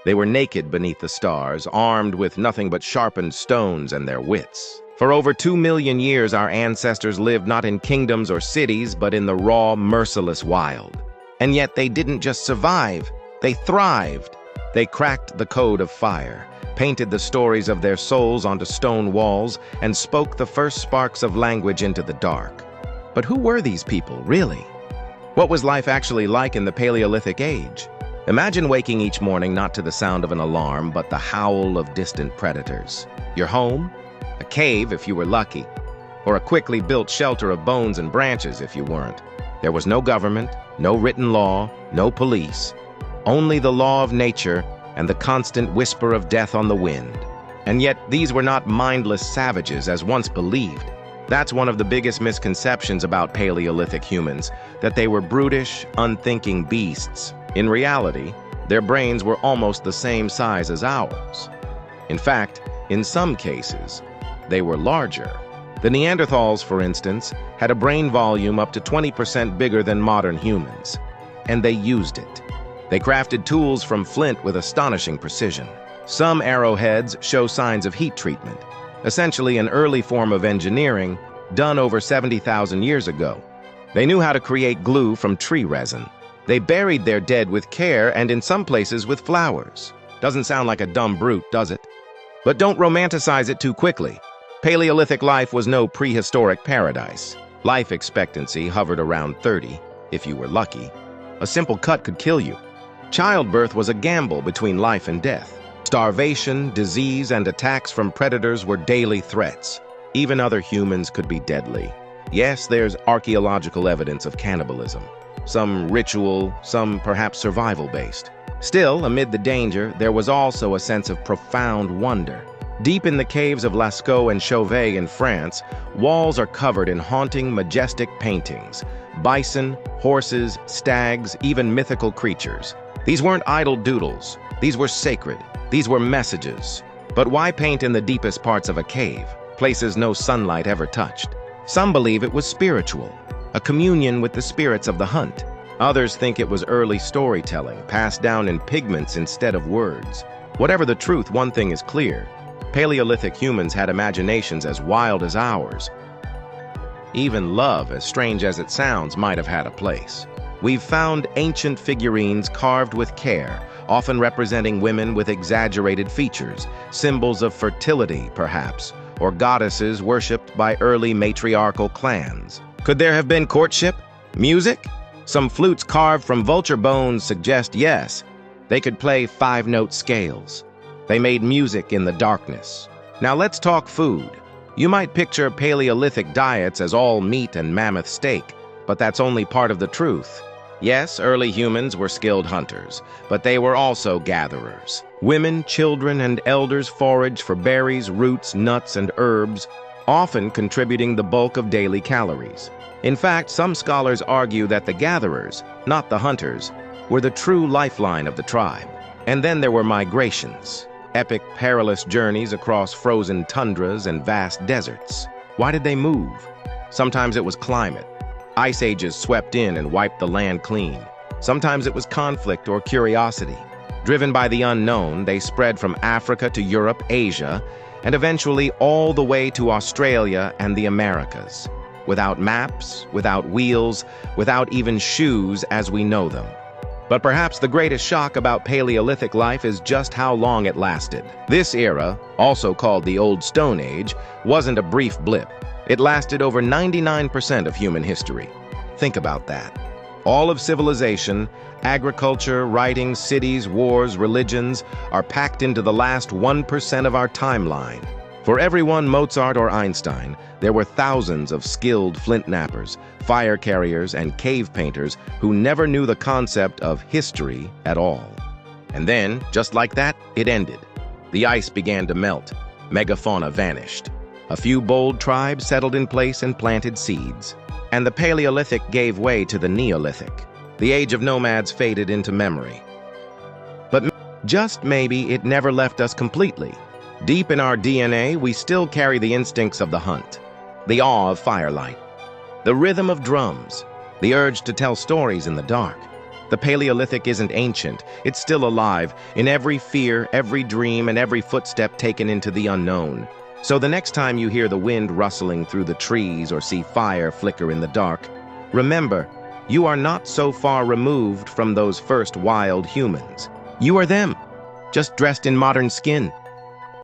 They were naked beneath the stars, armed with nothing but sharpened stones and their wits. For over 2 million years, our ancestors lived not in kingdoms or cities, but in the raw, merciless wild. And yet they didn't just survive, they thrived. They cracked the code of fire, painted the stories of their souls onto stone walls, and spoke the first sparks of language into the dark. But who were these people, really? What was life actually like in the Paleolithic age? Imagine waking each morning not to the sound of an alarm, but the howl of distant predators. Your home? A cave if you were lucky, or a quickly built shelter of bones and branches if you weren't. There was no government, no written law, no police, only the law of nature and the constant whisper of death on the wind. And yet these were not mindless savages as once believed. That's one of the biggest misconceptions about Paleolithic humans, that they were brutish, unthinking beasts. In reality, their brains were almost the same size as ours. In fact, in some cases, they were larger. The Neanderthals, for instance, had a brain volume up to 20% bigger than modern humans, and they used it. They crafted tools from flint with astonishing precision. Some arrowheads show signs of heat treatment, essentially an early form of engineering done over 70,000 years ago. They knew how to create glue from tree resin. They buried their dead with care and in some places with flowers. Doesn't sound like a dumb brute, does it? But don't romanticize it too quickly. Paleolithic life was no prehistoric paradise. Life expectancy hovered around 30, if you were lucky. A simple cut could kill you. Childbirth was a gamble between life and death. Starvation, disease, and attacks from predators were daily threats. Even other humans could be deadly. Yes, there's archaeological evidence of cannibalism. Some ritual, some perhaps survival-based. Still, amid the danger, there was also a sense of profound wonder. Deep in the caves of Lascaux and Chauvet in France, walls are covered in haunting, majestic paintings. Bison, horses, stags, even mythical creatures. These weren't idle doodles. These were sacred. These were messages. But why paint in the deepest parts of a cave, places no sunlight ever touched? Some believe it was spiritual, a communion with the spirits of the hunt. Others think it was early storytelling, passed down in pigments instead of words. Whatever the truth, one thing is clear. Paleolithic humans had imaginations as wild as ours. Even love, as strange as it sounds, might have had a place. We've found ancient figurines carved with care, often representing women with exaggerated features, symbols of fertility, perhaps, or goddesses worshipped by early matriarchal clans. Could there have been courtship? Music? Some flutes carved from vulture bones suggest yes. They could play 5-note scales. They made music in the darkness. Now let's talk food. You might picture Paleolithic diets as all meat and mammoth steak, but that's only part of the truth. Yes, early humans were skilled hunters, but they were also gatherers. Women, children, and elders foraged for berries, roots, nuts, and herbs, often contributing the bulk of daily calories. In fact, some scholars argue that the gatherers, not the hunters, were the true lifeline of the tribe. And then there were migrations, epic, perilous journeys across frozen tundras and vast deserts. Why did they move? Sometimes it was climate. Ice ages swept in and wiped the land clean. Sometimes it was conflict or curiosity. Driven by the unknown, they spread from Africa to Europe, Asia, and eventually all the way to Australia and the Americas. Without maps, without wheels, without even shoes as we know them. But perhaps the greatest shock about Paleolithic life is just how long it lasted. This era, also called the Old Stone Age, wasn't a brief blip. It lasted over 99% of human history. Think about that. All of civilization, agriculture, writing, cities, wars, religions are packed into the last 1% of our timeline. For every one Mozart or Einstein, there were thousands of skilled flint knappers, fire carriers, and cave painters who never knew the concept of history at all. And then, just like that, it ended. The ice began to melt. Megafauna vanished. A few bold tribes settled in place and planted seeds. And the Paleolithic gave way to the Neolithic. The age of nomads faded into memory. But just maybe it never left us completely. Deep in our DNA, we still carry the instincts of the hunt, the awe of firelight, the rhythm of drums, the urge to tell stories in the dark. The Paleolithic isn't ancient, it's still alive, in every fear, every dream, and every footstep taken into the unknown. So the next time you hear the wind rustling through the trees or see fire flicker in the dark, remember, you are not so far removed from those first wild humans. You are them, just dressed in modern skin.